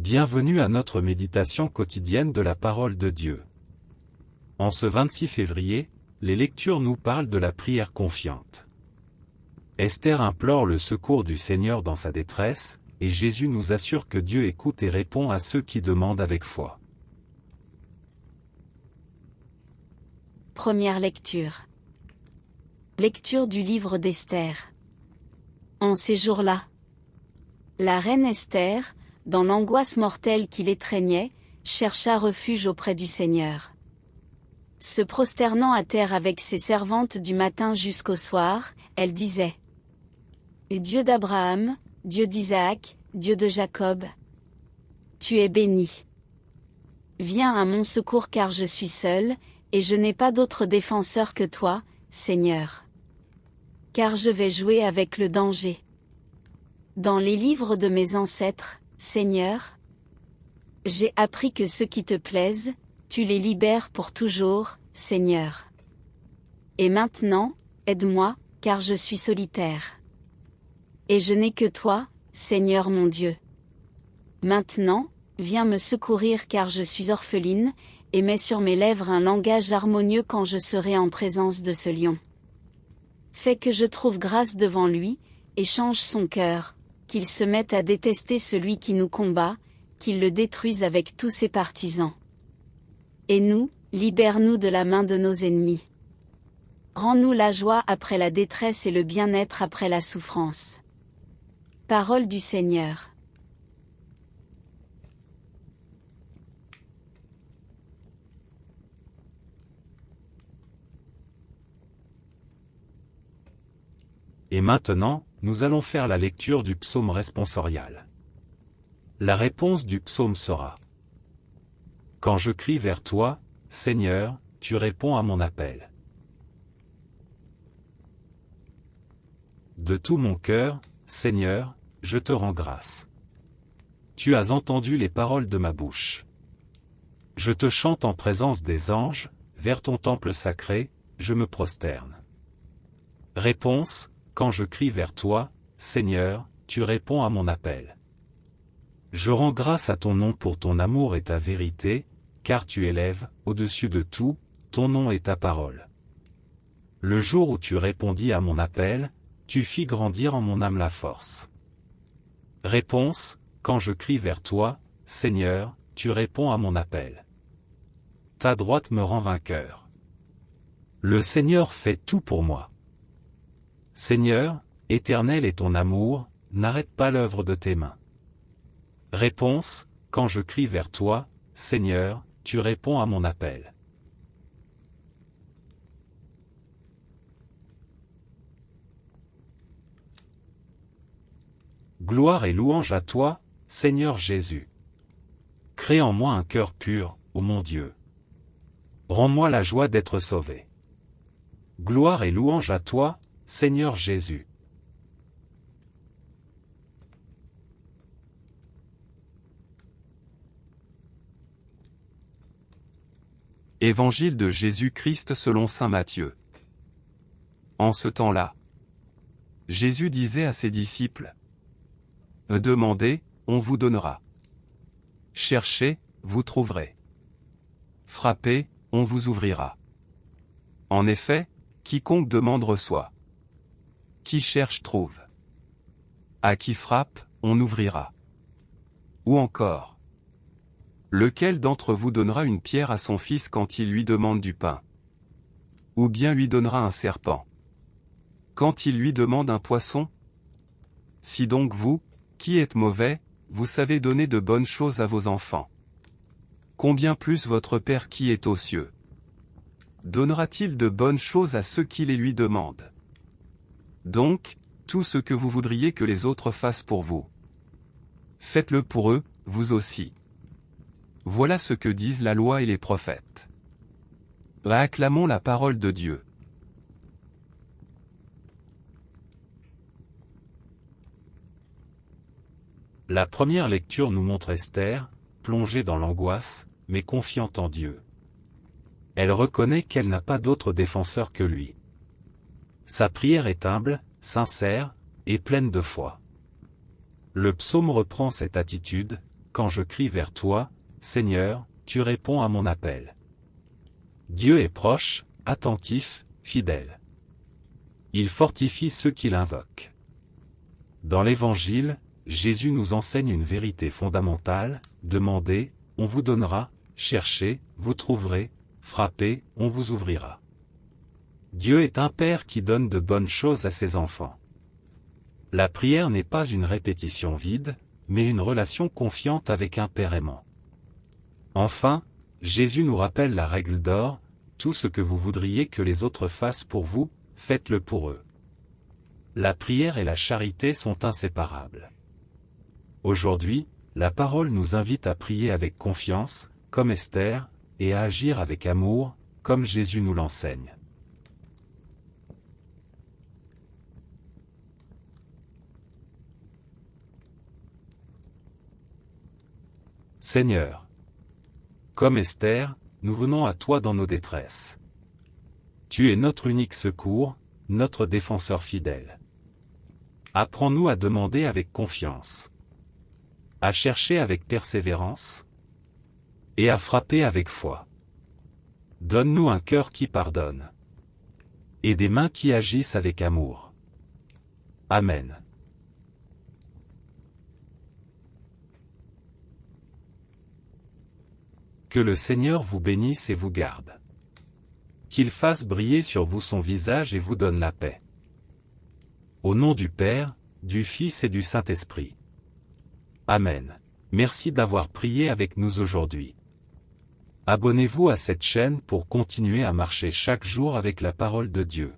Bienvenue à notre méditation quotidienne de la parole de Dieu. En ce 26 février, les lectures nous parlent de la prière confiante. Esther implore le secours du Seigneur dans sa détresse, et Jésus nous assure que Dieu écoute et répond à ceux qui demandent avec foi. Première lecture. Lecture du livre d'Esther. En ces jours-là, la reine Esther, dans l'angoisse mortelle qui l'étreignait, chercha refuge auprès du Seigneur. Se prosternant à terre avec ses servantes du matin jusqu'au soir, elle disait : Dieu d'Abraham, Dieu d'Isaac, Dieu de Jacob, tu es béni. Viens à mon secours car je suis seule, et je n'ai pas d'autre défenseur que toi, Seigneur. Car je vais jouer avec le danger. Dans les livres de mes ancêtres, Seigneur, j'ai appris que ceux qui te plaisent, tu les libères pour toujours, Seigneur. Et maintenant, aide-moi, car je suis solitaire. Et je n'ai que toi, Seigneur mon Dieu. Maintenant, viens me secourir car je suis orpheline, et mets sur mes lèvres un langage harmonieux quand je serai en présence de ce lion. Fais que je trouve grâce devant lui, et change son cœur, qu'il se mette à détester celui qui nous combat, qu'il le détruise avec tous ses partisans. Et nous, libère-nous de la main de nos ennemis. Rends-nous la joie après la détresse et le bien-être après la souffrance. Parole du Seigneur. Et maintenant, nous allons faire la lecture du psaume responsorial. La réponse du psaume sera : Quand je crie vers toi, Seigneur, tu réponds à mon appel. De tout mon cœur, Seigneur, je te rends grâce. Tu as entendu les paroles de ma bouche. Je te chante en présence des anges, vers ton temple sacré, je me prosterne. Réponse : Quand je crie vers toi, Seigneur, tu réponds à mon appel. Je rends grâce à ton nom pour ton amour et ta vérité, car tu élèves, au-dessus de tout, ton nom et ta parole. Le jour où tu répondis à mon appel, tu fis grandir en mon âme la force. Réponse : Quand je crie vers toi, Seigneur, tu réponds à mon appel. Ta droite me rend vainqueur. Le Seigneur fait tout pour moi. Seigneur, éternel est ton amour, n'arrête pas l'œuvre de tes mains. Réponse : Quand je crie vers toi, Seigneur, tu réponds à mon appel. Gloire et louange à toi, Seigneur Jésus. Crée en moi un cœur pur, ô mon Dieu. Rends-moi la joie d'être sauvé. Gloire et louange à toi, Seigneur Jésus. Évangile de Jésus-Christ selon saint Matthieu. En ce temps-là, Jésus disait à ses disciples : Demandez, on vous donnera. Cherchez, vous trouverez. Frappez, on vous ouvrira. En effet, quiconque demande reçoit. Qui cherche trouve. À qui frappe, on ouvrira. Ou encore : Lequel d'entre vous donnera une pierre à son fils quand il lui demande du pain ? Ou bien lui donnera un serpent quand il lui demande un poisson ? Si donc vous, qui êtes mauvais, vous savez donner de bonnes choses à vos enfants, combien plus votre Père qui est aux cieux donnera-t-il de bonnes choses à ceux qui les lui demandent ? Donc, tout ce que vous voudriez que les autres fassent pour vous, faites-le pour eux, vous aussi. Voilà ce que disent la loi et les prophètes. Acclamons la parole de Dieu. La première lecture nous montre Esther, plongée dans l'angoisse, mais confiante en Dieu. Elle reconnaît qu'elle n'a pas d'autre défenseur que lui. Sa prière est humble, sincère, et pleine de foi. Le psaume reprend cette attitude : quand je crie vers toi, Seigneur, tu réponds à mon appel. Dieu est proche, attentif, fidèle. Il fortifie ceux qui l'invoquent. Dans l'Évangile, Jésus nous enseigne une vérité fondamentale: demandez, on vous donnera, cherchez, vous trouverez, frappez, on vous ouvrira. Dieu est un Père qui donne de bonnes choses à ses enfants. La prière n'est pas une répétition vide, mais une relation confiante avec un Père aimant. Enfin, Jésus nous rappelle la règle d'or: tout ce que vous voudriez que les autres fassent pour vous, faites-le pour eux. La prière et la charité sont inséparables. Aujourd'hui, la parole nous invite à prier avec confiance, comme Esther, et à agir avec amour, comme Jésus nous l'enseigne. Seigneur, comme Esther, nous venons à toi dans nos détresses. Tu es notre unique secours, notre défenseur fidèle. Apprends-nous à demander avec confiance, à chercher avec persévérance, et à frapper avec foi. Donne-nous un cœur qui pardonne, et des mains qui agissent avec amour. Amen. Que le Seigneur vous bénisse et vous garde. Qu'il fasse briller sur vous son visage et vous donne la paix. Au nom du Père, du Fils et du Saint-Esprit. Amen. Merci d'avoir prié avec nous aujourd'hui. Abonnez-vous à cette chaîne pour continuer à marcher chaque jour avec la parole de Dieu.